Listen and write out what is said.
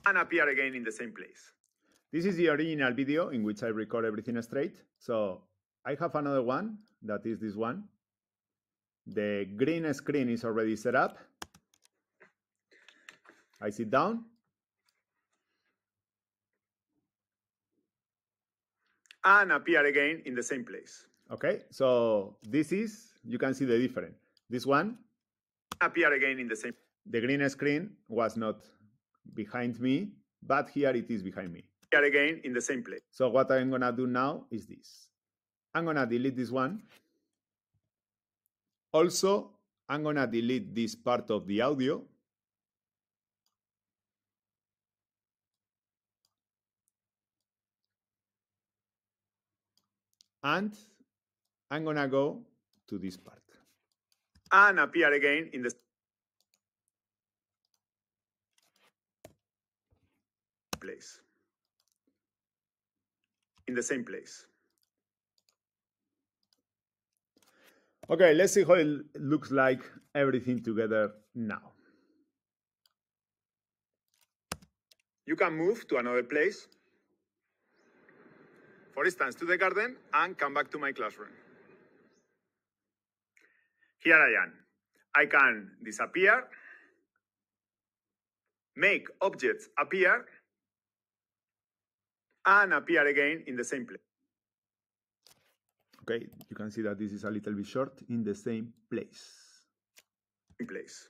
and appear again in the same place. This is the original video in which I record everything straight. So I have another one, that is this one. The green screen is already set up. I sit down. And appear again in the same place. Okay, so this is, you can see the difference. This one, appear again in the same. The green screen was not behind me, but here it is behind me. Appear again in the same place. So what I'm gonna do now is this. I'm gonna delete this one. Also, I'm gonna delete this part of the audio. And I'm gonna go to this part. And appear again in the place. In the same place. Okay, let's see how it looks like everything together now. You can move to another place. For instance, to the garden, and come back to my classroom. Here I am. I can disappear, make objects appear, and appear again in the same place. Okay, you can see that this is a little bit short, in the same place. In place.